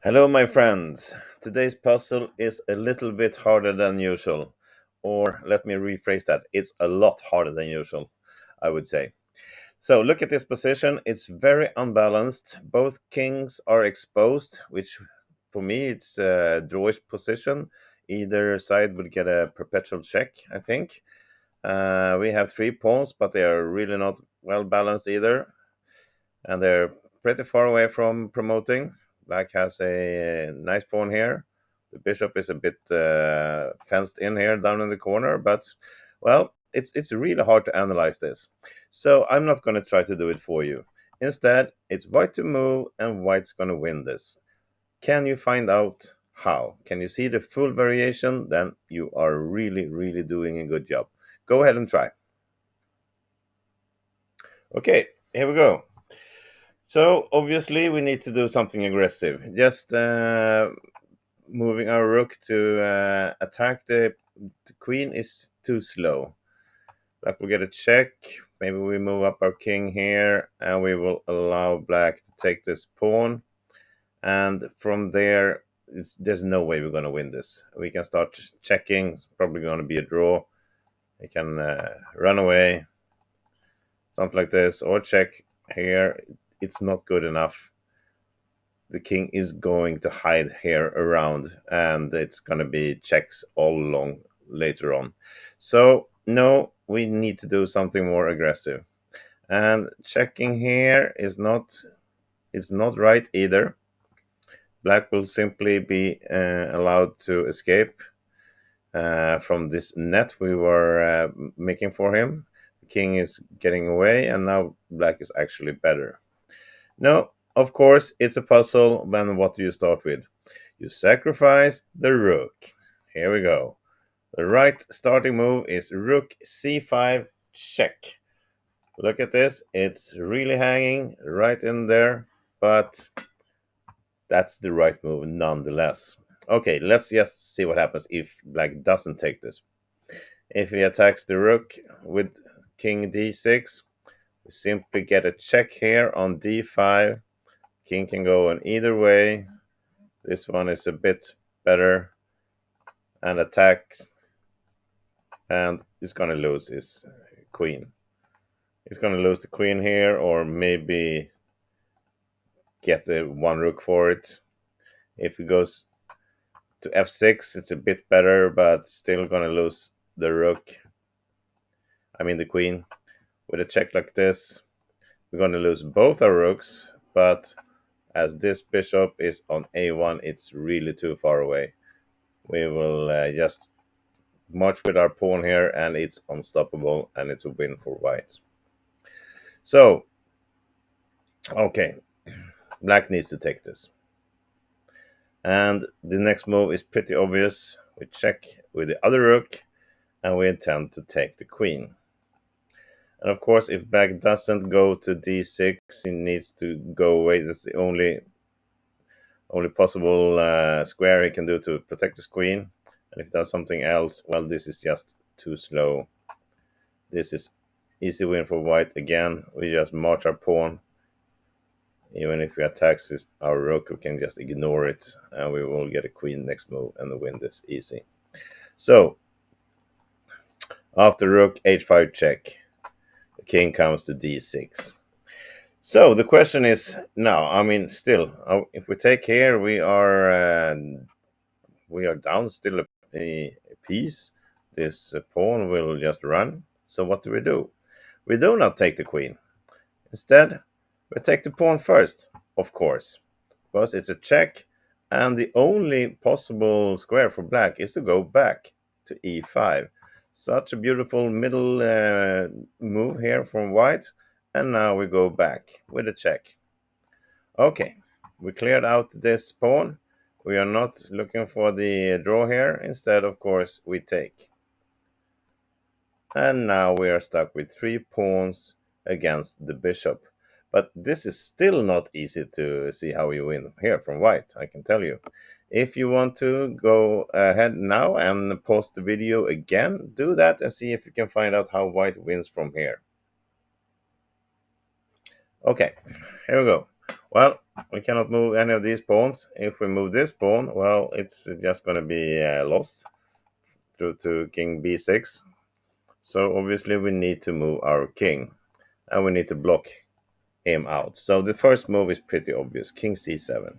Hello, my friends. Today's puzzle is a little bit harder than usual. Or let me rephrase that it's a lot harder than usual, I would say. So, look at this position. It's very unbalanced. Both kings are exposed, which for me it's a drawish position. Either side would get a perpetual check, I think. We have three pawns, but they are really not well balanced either, and they're pretty far away from promoting. Black has a nice pawn here. The bishop is a bit fenced in here down in the corner, but well, it's really hard to analyze this. So I'm not going to try to do it for you. Instead, it's white to move, and white's going to win this. Can you find out how? Can you see the full variation? Then you are really, really doing a good job. Go ahead and try. Okay, here we go. So obviously we need to do something aggressive. Just moving our rook to attack the queen is too slow. Black will get a check. Maybe we move up our king here, and we will allow black to take this pawn. And from there, there's no way we're going to win this. We can start checking. It's probably going to be a draw. We can run away, something like this, or check here. It's not good enough. The king is going to hide here around, and it's going to be checks all along later on. So no, we need to do something more aggressive, and checking here is not, it's not right either. Black will simply be allowed to escape from this net we were making for him. The king is getting away, and now black is actually better. No, of course, it's a puzzle. Then what do you start with? You sacrifice the rook. Here we go. The right starting move is rook c5 check. Look at this. It's really hanging right in there, but that's the right move nonetheless. Okay, let's just see what happens if black doesn't take this. If he attacks the rook with king d6, we simply get a check here on d5. King can go in either way. This one is a bit better and attacks, and he's going to lose his queen. He's going to lose the queen here, or maybe get a one rook for it. If he goes to f6, it's a bit better, but still going to lose the rook. I mean the queen. With a check like this, we're going to lose both our rooks, but as this bishop is on a1, it's really too far away. We will just march with our pawn here, and it's unstoppable, and it's a win for white. So, okay, black needs to take this. And the next move is pretty obvious. We check with the other rook, and we intend to take the queen. And of course, if black doesn't go to d6, he needs to go away. That's the only possible square he can do to protect his queen. And if he does something else, well, this is just too slow. This is easy win for white again. We just march our pawn. Even if he attacks our rook, we can just ignore it, and we will get a queen next move and win this easy. So, after rook h5 check, the king comes to d6. So the question is now, I mean, still, if we take here, we are down still a piece. This pawn will just run. So what do? We do not take the queen. Instead, we take the pawn first, of course, because it's a check, and the only possible square for black is to go back to e5. Such a beautiful middle move here from white, and now we go back with a check. Okay, we cleared out this pawn. We are not looking for the draw here. Instead, of course, we take. And now we are stuck with three pawns against the bishop. But this is still not easy to see how you win here from white, I can tell you. If you want to go ahead now and pause the video again, do that and see if you can find out how white wins from here. Okay, here we go. Well, We cannot move any of these pawns. If we move this pawn, well, it's just going to be lost due to king b6. So obviously we need to move our king, and we need to block him out. So the first move is pretty obvious, king c7.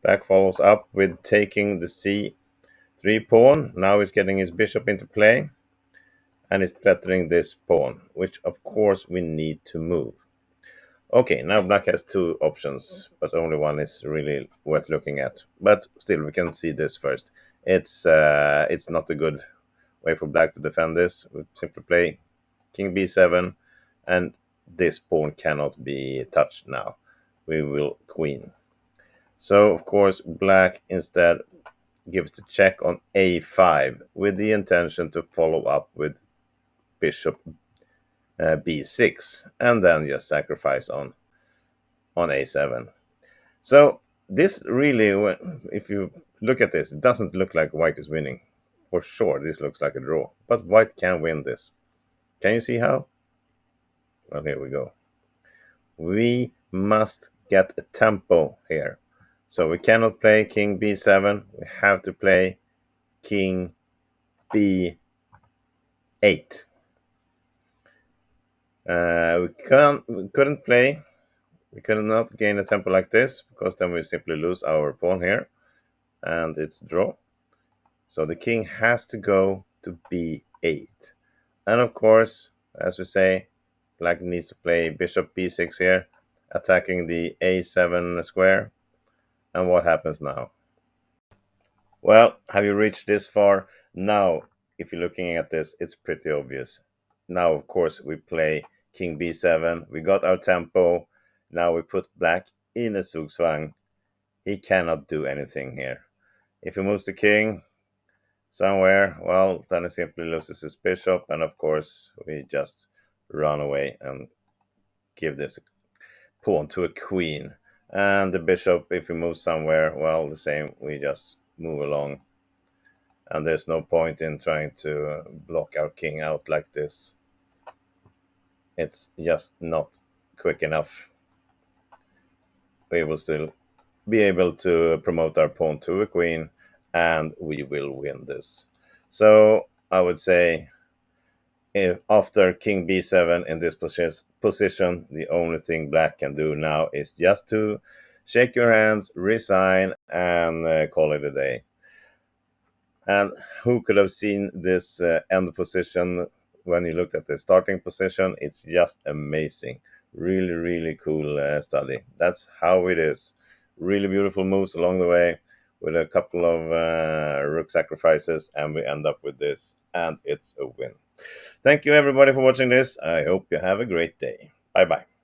Black follows up with taking the c3 pawn. Now he's getting his bishop into play, and he's threatening this pawn, which of course we need to move. Okay, now black has two options, but only one is really worth looking at. But still, we can see this first. It's not a good way for black to defend this. We simply play king b7, and this pawn cannot be touched now. We will queen. So, of course, black instead gives the check on a5 with the intention to follow up with bishop b6, and then just sacrifice on a7. So this really, if you look at this, it doesn't look like white is winning. For sure, this looks like a draw. But white can win this. Can you see how? Well, here we go. We must get a tempo here. So we cannot play king b7. We have to play king b8. We couldn't play. We could not gain a tempo like this, because then we simply lose our pawn here, and it's draw. So the king has to go to b8. And of course, as we say, black needs to play bishop b6 here, attacking the a7 square. And what happens now? Well, have you reached this far? Now, if you're looking at this, it's pretty obvious. Now, of course, we play king b7. We got our tempo. Now we put black in a zugzwang. He cannot do anything here. If he moves the king somewhere, well, then he simply loses his bishop. And of course, we just run away and give this pawn to a queen. And the bishop, if he moves somewhere, well, the same. We just move along. And there's no point in trying to block our king out like this. It's just not quick enough. We will still be able to promote our pawn to a queen, and we will win this. So I would say, if after king b7 in this position, the only thing black can do now is just to shake your hands, resign, and call it a day. And who could have seen this end position when you looked at the starting position? It's just amazing. Really, really cool study. That's how it is. Really beautiful moves along the way with a couple of rook sacrifices, and we end up with this, and it's a win. Thank you everybody for watching this. I hope you have a great day. Bye bye.